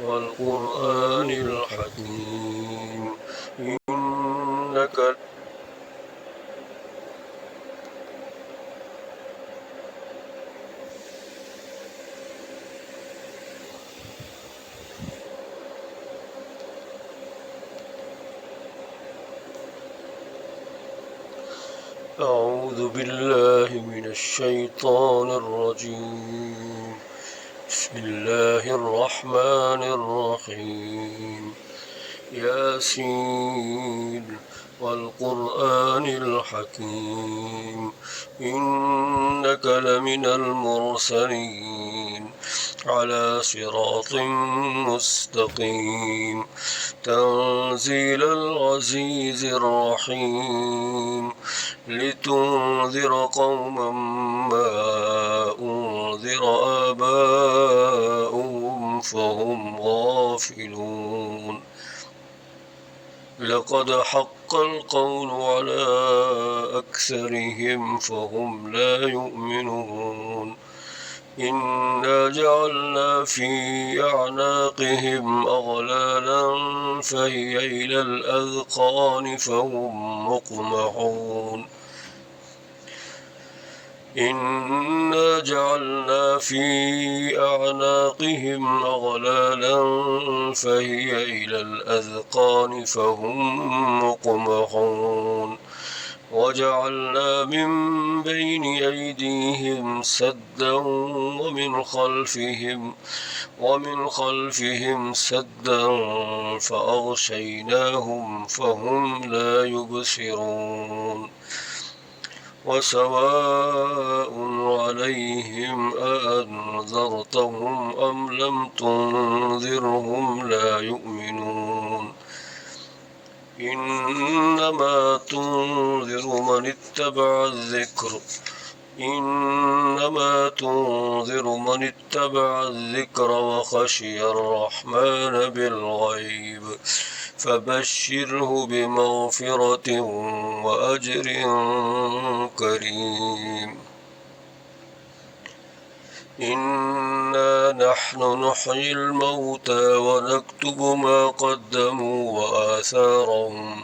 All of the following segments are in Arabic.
والقرآن الحكيم إنك أعوذ بالله من الشيطان الرجيم بسم الله الرحمن الرحيم ياسين والقرآن الحكيم إنك لمن المرسلين على صراط مستقيم تنزيل العزيز الرحيم لتنذر قوما ما أنذر آباؤهم فهم غافلون لقد حق القول على أكثرهم فهم لا يؤمنون إنا جعلنا في أعناقهم أغلالا فهي إلى الأذقان فهم مقمحون إنا جعلنا في أعناقهم أغلالا فهي إلى الأذقان فهم مقمحون وجعلنا من بين أيديهم سدا ومن خلفهم سدا فأغشيناهم فهم لا يبصرون وسواء عليهم أأنذرتهم أم لم تنذرهم لا يؤمنون إنما تنذر من اتبع الذكر وخشي الرحمن بالغيب فبشره بمغفرة وأجر كريم إنا نحن نحيي الموتى ونكتب ما قدموا وآثارهم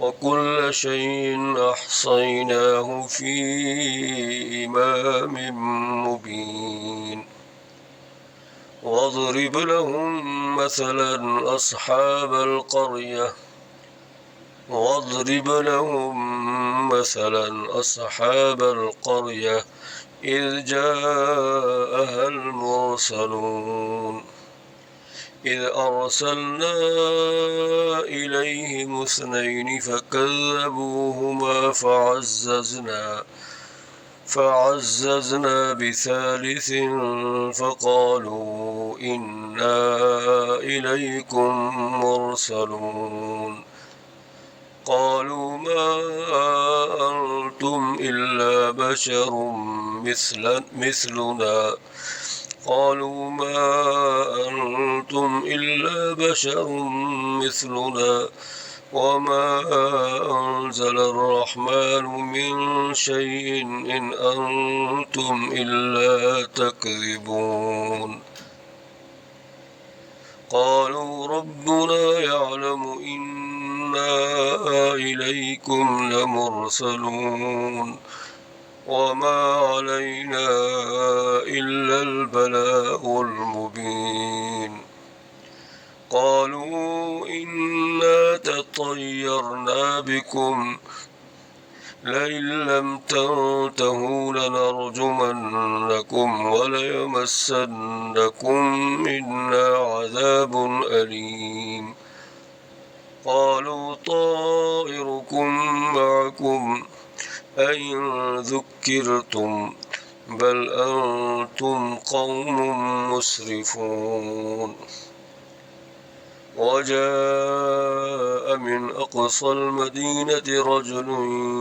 وكل شيء أحصيناه في إمام مبين واضرب لهم مثلا أصحاب القرية إذ جاءها المرسلون إذ أرسلنا إليهم 2 فكذبوهما فعززنا ب3 فقالوا إنا إليكم مرسلون قالوا ما أنتم إلا بشر مثلنا وما أنزل الرحمن من شيء إن أنتم إلا تكذبون قالوا ربنا يعلم إنا إليكم لمرسلون وما علينا إلا البلاغ المبين قالوا إنا تطيرنا بكم لئن لم تنتهوا لنرجمنكم وليمسنكم منا عذاب أليم قالوا طائركم معكم أئن ذكرتم بل أنتم قوم مسرفون وجاء من أقصى المدينة رجل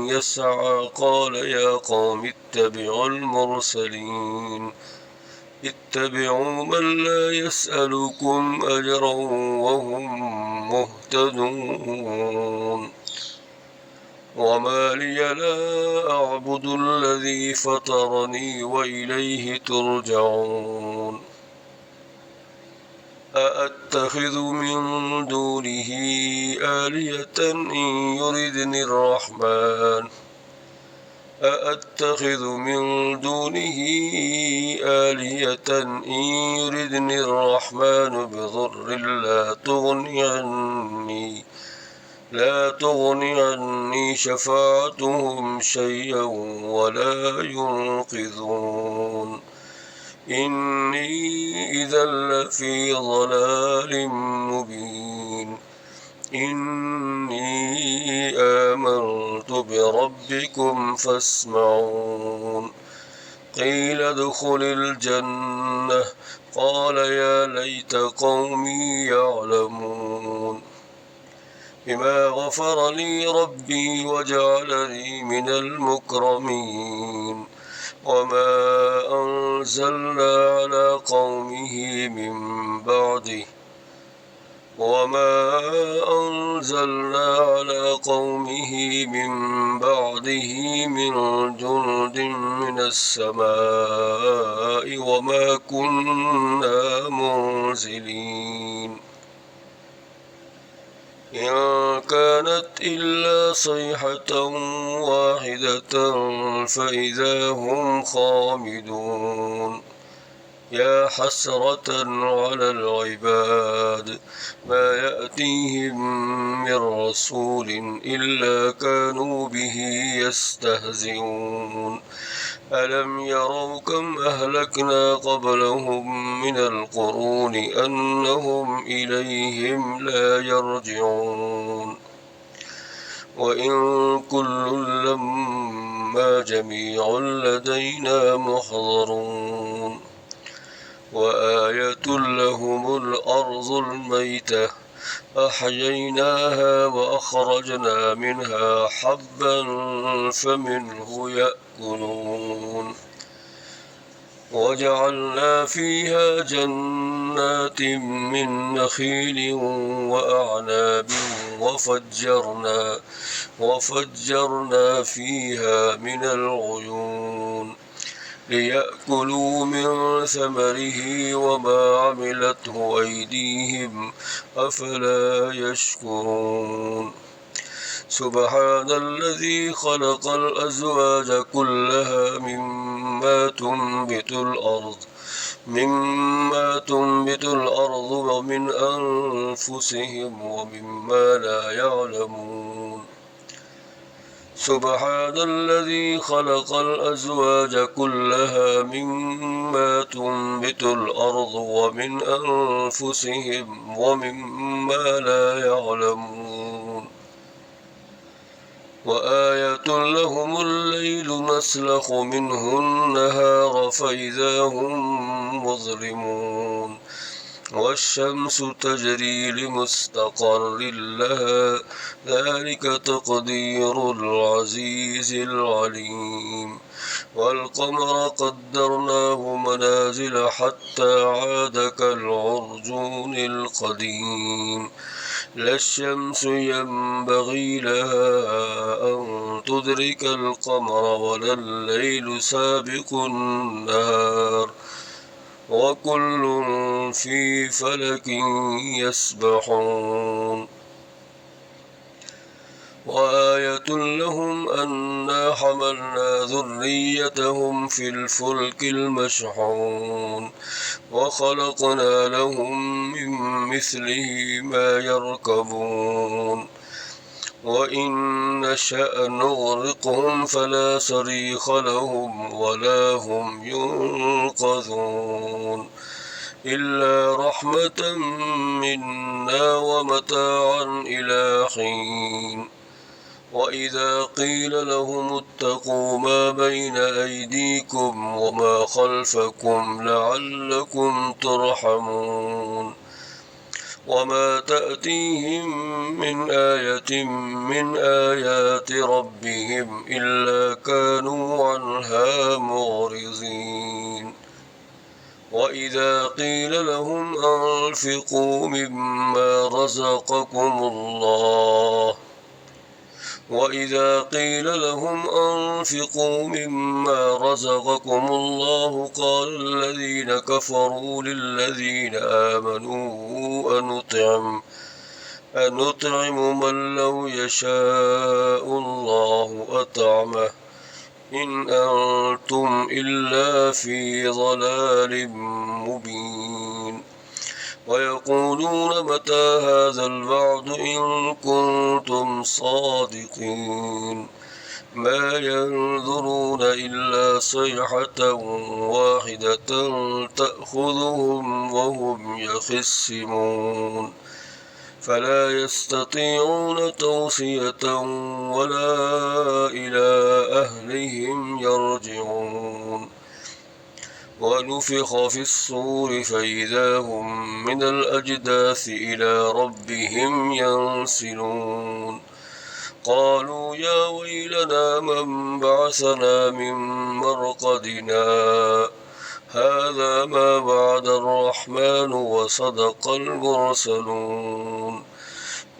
يسعى قال يا قوم اتبعوا المرسلين اتبعوا من لا يسألكم أجرا وهم مهتدون وما لي لا أعبد الذي فطرني وإليه ترجعون أأتخذ من دونه آلهة إن يردني الرحمن أأتخذ من دونه آلهة إن يردني الرحمن بضر لا تغني عني شفاعتهم شيئا ولا ينقذون إني إذا لفي ضلال مبين إني آمنت بربكم فاسمعون قيل ادخل الجنة قال يا ليت قومي يعلمون بما غفر لي ربي وجعلني من المكرمين وما أنزلنا على قومه من بعده من جند من السماء وما كنا منزلين إن كانت إلا صيحة واحدة فإذا هم خامدون يا حسرة على العباد ما يأتيهم من رسول إلا كانوا به يستهزئون ألم يروا كم أهلكنا قبلهم من القرون أنهم إليهم لا يرجعون وإن كل لما جميع لدينا محضرون وآية لهم الأرض الميتة أحييناها وأخرجنا منها حبا فمنه يأكلون وجعلنا فيها جنات من نخيل وأعناب وفجرنا فيها من العيون ليأكلوا من ثمره وما عملته أيديهم أفلا يشكرون سبحان الذي خلق الأزواج كلها مما تنبت الأرض ومن أنفسهم ومما لا يعلمون سبحان الذي خلق الأزواج كلها مما تنبت الأرض ومن أنفسهم ومما لا يعلمون وآية لهم الليل نسلخ منه النهار فإذا هم مظلمون والشمس تجري لمستقر لها ذلك تقدير العزيز العليم والقمر قدرناه منازل حتى عاد كالعرجون القديم لا الشمس ينبغي لها أن تدرك القمر ولا الليل سابق النهار وكل في فلك يسبحون وآية لهم أنا حملنا ذريتهم في الفلك المشحون وخلقنا لهم من مثله ما يركبون وإن نشأ نغرقهم فلا صريخ لهم ولا هم ينقذون إلا رحمة منا ومتاعا إلى حين وإذا قيل لهم اتقوا ما بين أيديكم وما خلفكم لعلكم ترحمون وما تأتيهم من آية من آيات ربهم إلا كانوا عنها معرضين وإذا قيل لهم أنفقوا مما رزقكم الله وإذا قيل لهم أنفقوا مما رزقكم الله قال الذين كفروا للذين آمنوا أنطعم من لو يشاء الله أطعمه إن أنتم إلا في ضلال مبين ويقولون متى هذا الوعد إن كنتم صادقين ما ينظرون إلا صيحة واحدة تأخذهم وهم يخصمون فلا يستطيعون توصية ولا إلى أهلهم يرجعون ونفخ في الصور فإذا هم من الأجداث إلى ربهم ينسلون قالوا يا ويلنا من بعثنا من مرقدنا هذا ما وعد الرحمن وصدق المرسلون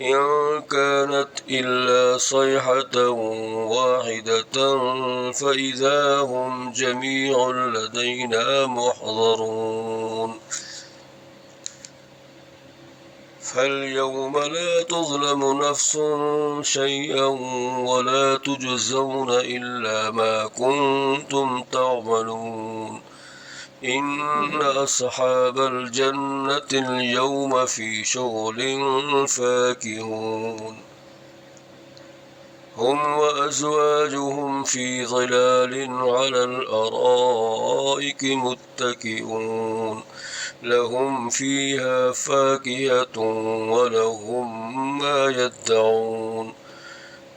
إن كانت إلا صيحة واحدة فإذا هم جميع لدينا محضرون فاليوم لا تظلم نفس شيئا ولا تجزون إلا ما كنتم تعملون إن أصحاب الجنة اليوم في شغل فاكهون هم وأزواجهم في ظلال على الأرائك متكئون لهم فيها فاكهة ولهم ما يدعون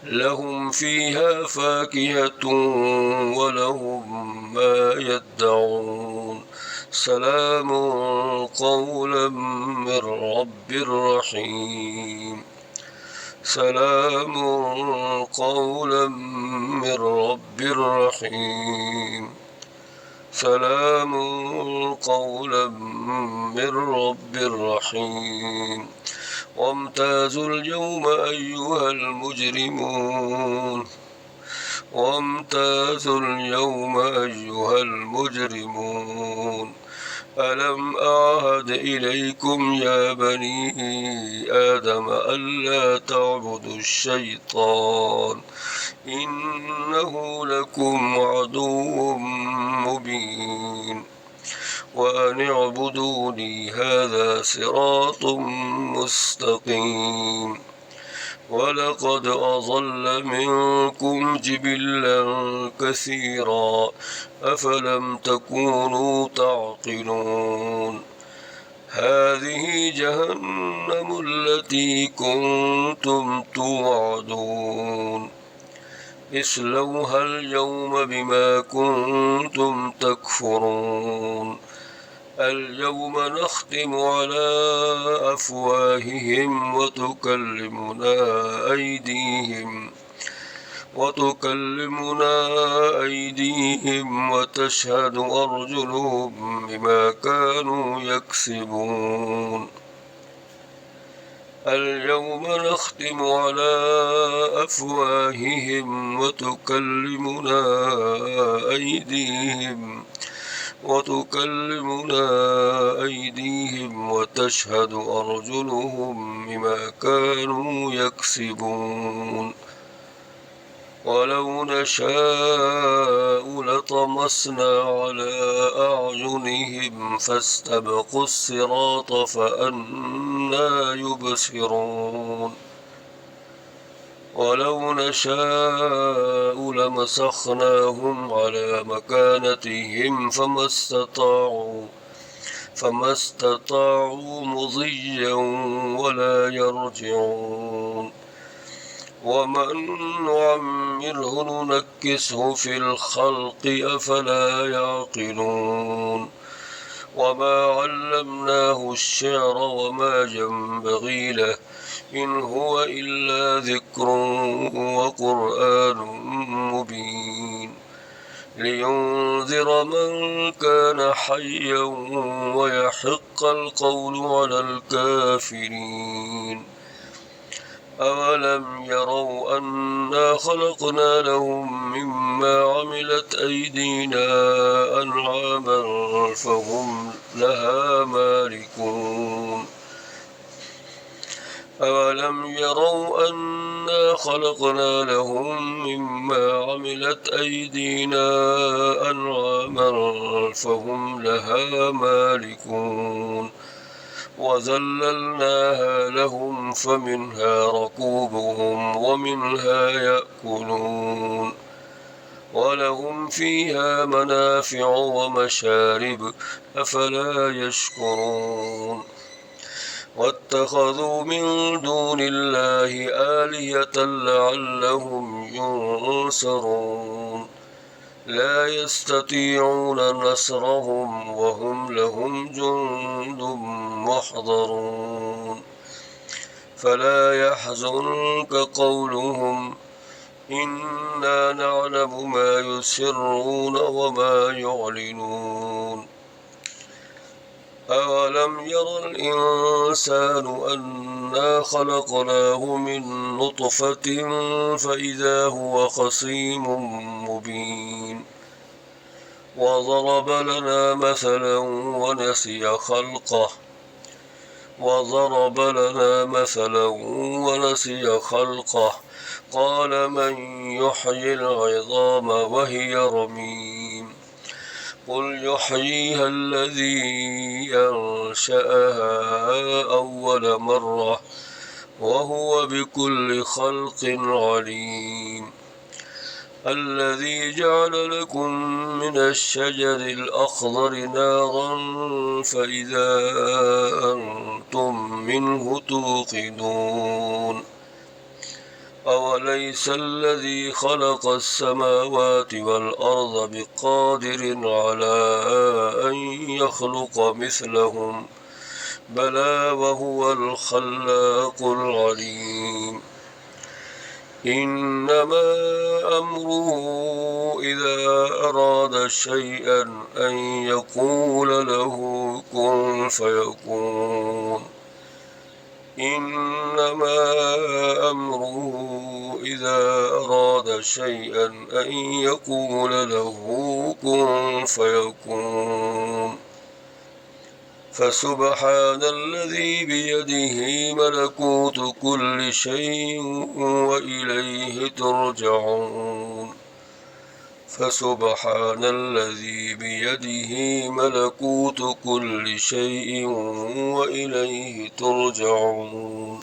لهم فيها فاكهة ولهم ما يدعون سلام قولا من رب رحيم سلام قولا من رب رحيم سلام قولا من رب رحيم وامتازوا اليوم أيها المجرمون وامتازوا اليوم أيها المجرمون ألم أعهد إليكم يا بني آدم ألا تعبدوا الشيطان إنه لكم عدو مبين وأن اعبدوني هذا صراط مستقيم ولقد أضل منكم جبلا كثيرا أفلم تكونوا تعقلون هذه جهنم التي كنتم توعدون اصلوها اليوم بما كنتم تكفرون اليوم نختم على أفواههم وتكلمنا أيديهم وتشهد أرجلهم بما كانوا يكسبون اليوم نختم على أفواههم وتكلمنا أيديهم وتشهد أرجلهم بما كانوا يكسبون ولو نشاء لطمسنا على أعينهم فاستبقوا الصراط فأنى يبصرون ولو نشاء لمسخناهم على مكانتهم فما استطاعوا مضيا ولا يرجعون ومن نعمره ننكسه في الخلق أفلا يعقلون وما علمناه الشعر وما ينبغي له إن هو إلا ذكر وقرآن مبين لينذر من كان حيا ويحق القول على الكافرين أولم يروا أنا خلقنا لهم مما عملت أيدينا أنعاما فهم لها مالكون أولم يروا أنا خلقنا لهم مما عملت أيدينا أنعاما فهم لها مالكون وذللناها لهم فمنها ركوبهم ومنها يأكلون ولهم فيها منافع ومشارب أفلا يشكرون واتخذوا من دون الله آلهة لعلهم ينصرون لا يستطيعون نصرهم وهم لهم جند محضرون فلا يحزنك قولهم إنا نعلم ما يسرون وما يعلنون أولم ير الإنسان أنا خلقناه من نطفة فإذا هو خصيم مبين وضرب لنا مثلا ونسي خلقه قال من يحيي العظام وهي رميم قل يحييها الذي أنشأها أول مرة وهو بكل خلق عليم الذي جعل لكم من الشجر الأخضر نارا فإذا أنتم منه توقدون أوليس الذي خلق السماوات والأرض بقادر على أن يخلق مثلهم بلى وهو الخلاق العليم إنما أمره إذا أراد شيئا أن يقول له كن فيكون إنما أمره إذا أراد شيئا أن يقول له كن فيكون فسبحان الذي بيده ملكوت كل شيء وإليه ترجعون فسبحان الذي بيده ملكوت كل شيء وإليه ترجعون.